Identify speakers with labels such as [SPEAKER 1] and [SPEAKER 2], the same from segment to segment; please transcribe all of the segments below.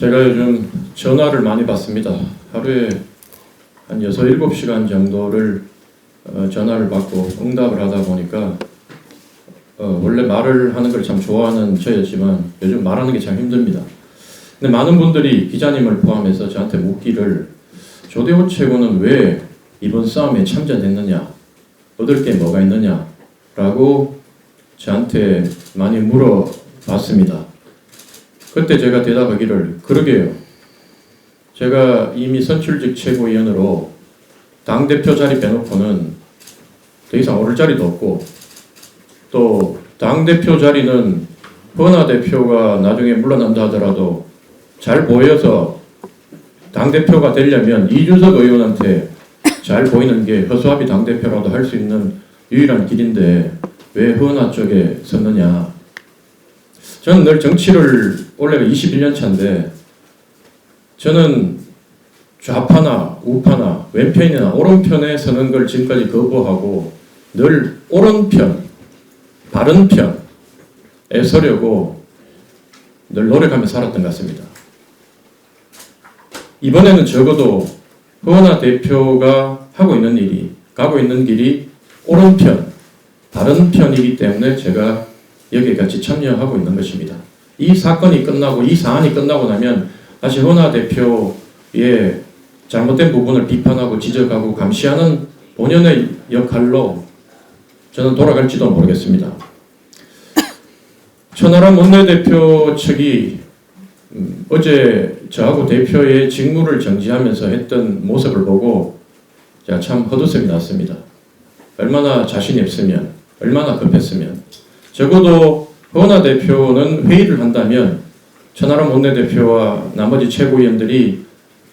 [SPEAKER 1] 제가 요즘 전화를 많이 받습니다. 하루에 한 6, 7시간 정도를 전화를 받고 응답을 하다 보니까 원래 말을 하는 걸 참 좋아하는 저였지만 요즘 말하는 게 참 힘듭니다. 근데 많은 분들이 기자님을 포함해서 저한테 묻기를 조대호 최고는 왜 이번 싸움에 참전했느냐, 얻을 게 뭐가 있느냐 라고 저한테 많이 물어봤습니다. 그때 제가 대답하기를 그러게요. 제가 이미 선출직 최고위원으로 당대표 자리 빼놓고는 더 이상 오를 자리도 없고 또 당대표 자리는 허은하 대표가 나중에 물러난다 하더라도 잘 보여서 당대표가 되려면 이준석 의원한테 잘 보이는 게 허수아비 당대표라도 할 수 있는 유일한 길인데 왜 허은하 쪽에 섰느냐. 저는 늘 정치를 올해가 21년 차인데 저는 좌파나 우파나 왼편이나 오른편에 서는 걸 지금까지 거부하고 늘 오른편, 바른 편에 서려고 늘 노력하며 살았던 것 같습니다. 이번에는 적어도 허은하 대표가 하고 있는 일이, 가고 있는 길이 오른편, 바른 편이기 때문에 제가 여기에 같이 참여하고 있는 것입니다. 이 사건이 끝나고 이 사안이 끝나고 나면 다시 허은하 대표의 잘못된 부분을 비판하고 지적하고 감시하는 본연의 역할로 저는 돌아갈지도 모르겠습니다. 천하람 원내대표 측이 어제 저하고 대표의 직무를 정지하면서 했던 모습을 보고 제가 참 헛웃음이 났습니다. 얼마나 자신이 없으면, 얼마나 급했으면. 적어도 허은하 대표는 회의를 한다면 천하람 원내대표와 나머지 최고위원들이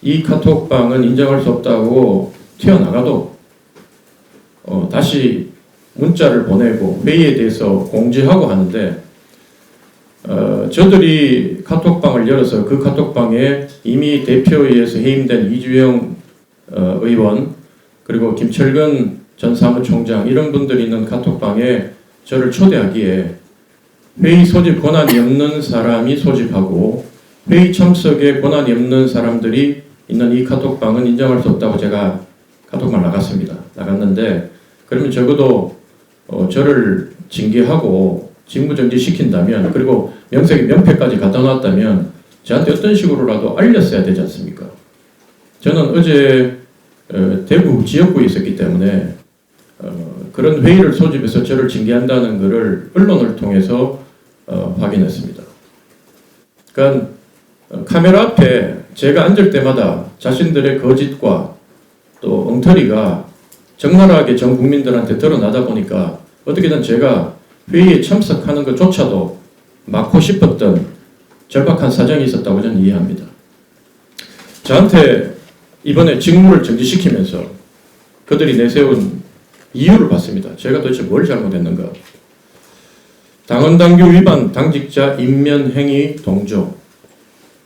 [SPEAKER 1] 이 카톡방은 인정할 수 없다고 튀어나가도 다시 문자를 보내고 회의에 대해서 공지하고 하는데 저들이 카톡방을 열어서 그 카톡방에 이미 대표회의에서 해임된 이주영 의원 그리고 김철근 전 사무총장 이런 분들이 있는 카톡방에 저를 초대하기에 회의 소집 권한이 없는 사람이 소집하고 회의 참석에 권한이 없는 사람들이 있는 이 카톡방은 인정할 수 없다고 제가 카톡방 나갔는데 그러면 적어도 저를 징계하고 직무정지 시킨다면 그리고 명패까지 갖다 놨다면 저한테 어떤 식으로라도 알렸어야 되지 않습니까? 저는 어제 대구 지역구에 있었기 때문에 그런 회의를 소집해서 저를 징계한다는 것을 언론을 통해서 확인했습니다. 그러니까 카메라 앞에 제가 앉을 때마다 자신들의 거짓과 또 엉터리가 적나라하게 전 국민들한테 드러나다 보니까 어떻게든 제가 회의에 참석하는 것조차도 막고 싶었던 절박한 사정이 있었다고 저는 이해합니다. 저한테 이번에 직무를 정지시키면서 그들이 내세운 이유를 봤습니다. 제가 도대체 뭘 잘못했는가. 당헌당규 위반 당직자 임면행위 동조.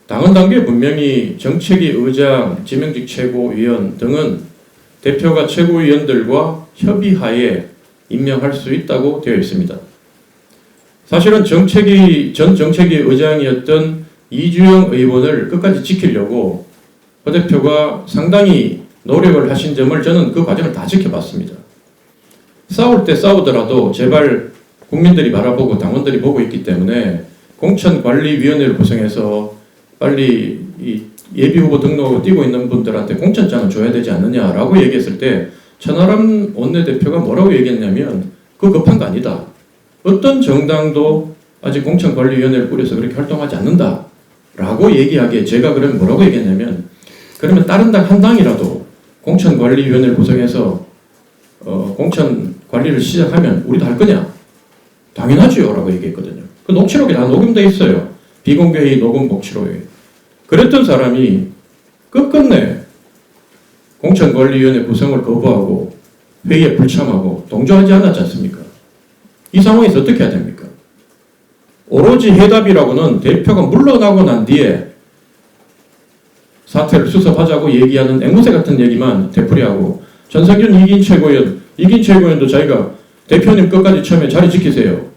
[SPEAKER 1] 당헌당규에 분명히 정책위 의장, 지명직 최고위원 등은 대표가 최고위원들과 협의하에 임명할 수 있다고 되어 있습니다. 사실은 전 정책위 의장이었던 이주영 의원을 끝까지 지키려고 허 대표가 상당히 노력을 하신 점을 저는 그 과정을 다 지켜봤습니다. 싸울 때 싸우더라도 제발 국민들이 바라보고 당원들이 보고 있기 때문에 공천관리위원회를 구성해서 빨리 이 예비후보 등록으로 뛰고 있는 분들한테 공천장을 줘야 되지 않느냐라고 얘기했을 때 천하람 원내대표가 뭐라고 얘기했냐면 그거 급한 거 아니다. 어떤 정당도 아직 공천관리위원회를 꾸려서 그렇게 활동하지 않는다 라고 얘기하기에 제가 그러면 뭐라고 얘기했냐면 그러면 다른 당 한 당이라도 공천관리위원회를 구성해서 공천관리를 시작하면 우리도 할 거냐? 당연하지요 라고 얘기했거든요. 그 녹취록이 다 녹음돼 있어요. 비공개회의 녹음 녹취록에. 그랬던 사람이 끝끝내 공천관리위원회 구성을 거부하고 회의에 불참하고 동조하지 않았지 않습니까? 이 상황에서 어떻게 해야 됩니까? 오로지 해답이라고는 대표가 물러나고 난 뒤에 사퇴를 수습하자고 얘기하는 앵무새 같은 얘기만 되풀이하고 전성준 이긴 최고위원도 자기가 대표님 끝까지 처음에 자리 지키세요.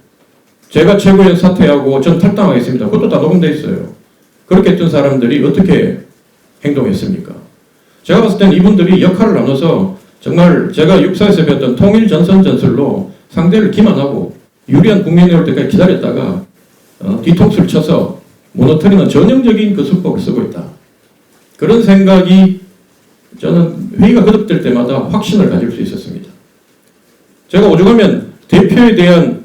[SPEAKER 1] 제가 최고위원 사퇴하고 전 탈당하겠습니다. 그것도 다 녹음돼 있어요. 그렇게 했던 사람들이 어떻게 행동했습니까? 제가 봤을 때는 이분들이 역할을 나눠서 정말 제가 육사에서 배웠던 통일 전선 전술로 상대를 기만하고 유리한 국면이 올 때까지 기다렸다가 뒤통수를 쳐서 무너뜨리는 전형적인 그 수법을 쓰고 있다. 그런 생각이 저는 회의가 거듭될 때마다 확신을 가질 수 있었습니다. 제가 오죽하면 대표에 대한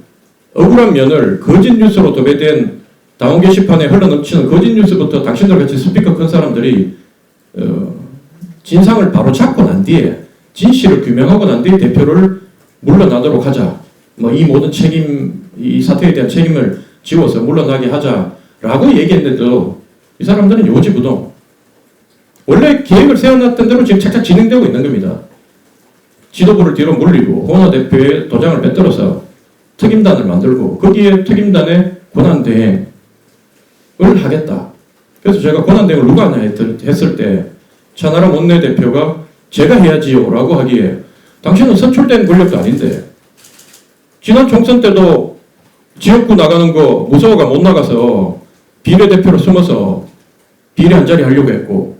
[SPEAKER 1] 억울한 면을 거짓 뉴스로 도배된 당원 게시판에 흘러넘치는 거짓 뉴스부터 당신들 같이 스피커 큰 사람들이 진상을 바로 잡고 난 뒤에 진실을 규명하고 난 뒤에 대표를 물러나도록 하자. 뭐 이 모든 책임, 이 사태에 대한 책임을 지워서 물러나게 하자라고 얘기했는데도 이 사람들은 요지부동. 원래 계획을 세워놨던 대로 지금 착착 진행되고 있는 겁니다. 지도부를 뒤로 물리고 홍원호 대표의 도장을 빼들어서 특임단을 만들고 거기에 특임단의 권한대행을 하겠다. 그래서 제가 권한대행을 누가 하냐 했을 때 천하람 원내대표가 제가 해야지요 라고 하기에 당신은 선출된 권력도 아닌데 지난 총선 때도 지역구 나가는 거 무서워가 못 나가서 비례대표로 숨어서 비례 한 자리 하려고 했고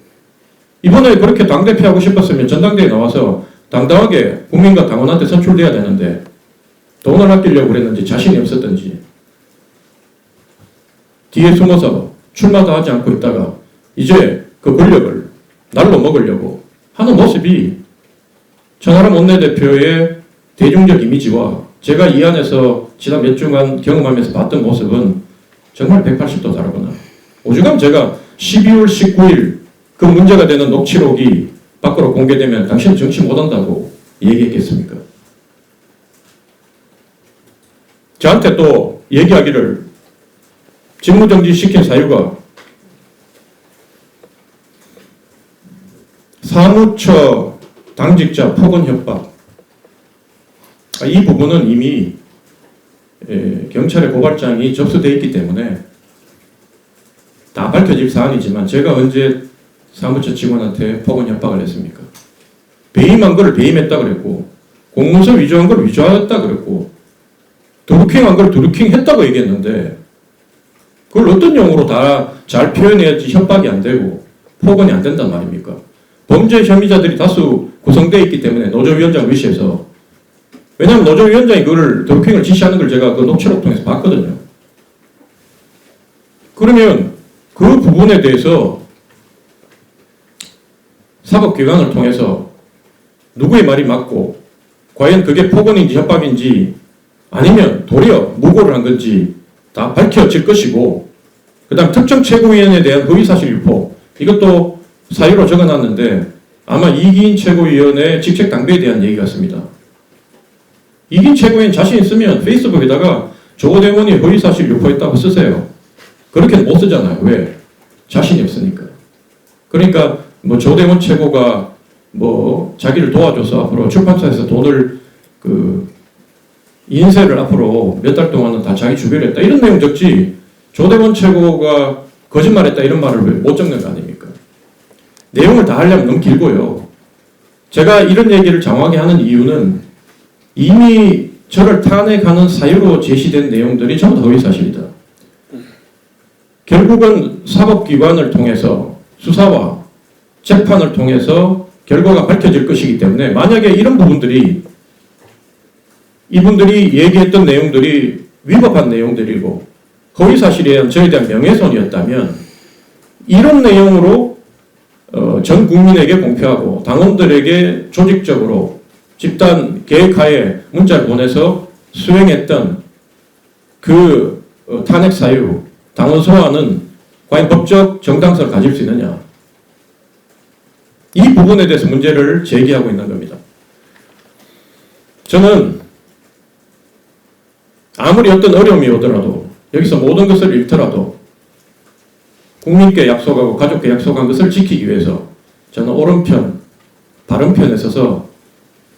[SPEAKER 1] 이번에 그렇게 당대표 하고 싶었으면 전당대회에 나와서 당당하게 국민과 당원한테 선출돼야 되는데 돈을 아끼려고 그랬는지 자신이 없었던지 뒤에 숨어서 출마도 하지 않고 있다가 이제 그 권력을 날로 먹으려고 하는 모습이 천하람 원내대표의 대중적 이미지와 제가 이 안에서 지난 몇 주간 경험하면서 봤던 모습은 정말 180도 다르구나. 오죽하면 제가 12월 19일 그 문제가 되는 녹취록이 밖으로 공개되면 당신은 정치 못한다고 얘기했겠습니까? 저한테 또 얘기하기를 직무정지 시킨 사유가 사무처 당직자 폭언 협박. 이 부분은 이미 경찰의 고발장이 접수되어 있기 때문에 다 밝혀질 사안이지만 제가 언제 사무처 직원한테 폭언 협박을 했습니까? 배임한 걸 배임했다 그랬고 공문서 위조한 걸 위조했다 그랬고 드루킹한 걸 드루킹 했다고 얘기했는데 그걸 어떤 용어로 다 잘 표현해야지 협박이 안 되고 폭언이 안 된단 말입니까? 범죄 혐의자들이 다수 구성되어 있기 때문에 노조위원장 위시해서 왜냐하면 노조위원장이 그걸 드루킹을 지시하는 걸 제가 그 녹취록 통해서 봤거든요. 그러면 그 부분에 대해서 사법기관을 통해서 누구의 말이 맞고 과연 그게 폭언인지 협박인지 아니면 도리어 무고를 한 건지 다 밝혀질 것이고 그 다음 특정 최고위원에 대한 허위사실 유포 이것도 사유로 적어놨는데 아마 이기인 최고위원의 직책 당비에 대한 얘기 같습니다. 이기인 최고위원 자신 있으면 페이스북에다가 조대원이 허위사실 유포했다고 쓰세요. 그렇게는 못 쓰잖아요. 왜? 자신이 없으니까. 그러니까 뭐 조대원 최고가 뭐 자기를 도와줘서 앞으로 출판사에서 돈을 인쇄를 앞으로 몇 달 동안은 다 자기 주변에 했다. 이런 내용 적지 조대원 최고가 거짓말했다 이런 말을 왜 못 적는 거 아닙니까? 내용을 다 하려면 너무 길고요. 제가 이런 얘기를 장황하게 하는 이유는 이미 저를 탄핵하는 사유로 제시된 내용들이 전부 다 허위사실이다. 결국은 사법기관을 통해서 수사와 재판을 통해서 결과가 밝혀질 것이기 때문에 만약에 이런 부분들이 이분들이 얘기했던 내용들이 위법한 내용들이고 허위사실에 대한 저에 대한 명예훼손이었다면 이런 내용으로 전 국민에게 공표하고 당원들에게 조직적으로 집단 계획하에 문자를 보내서 수행했던 그 탄핵 사유 당원 소환은 과연 법적 정당성을 가질 수 있느냐 이 부분에 대해서 문제를 제기하고 있는 겁니다. 저는 아무리 어떤 어려움이 오더라도 여기서 모든 것을 잃더라도 국민께 약속하고 가족께 약속한 것을 지키기 위해서 저는 옳은 편, 바른 편에 서서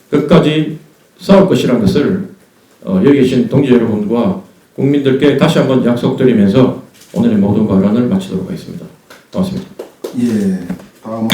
[SPEAKER 1] 끝까지 싸울 것이라는 것을 여기 계신 동지 여러분과 국민들께 다시 한번 약속드리면서 오늘의 모든 발언을 마치도록 하겠습니다. 고맙습니다.
[SPEAKER 2] 예, 다음은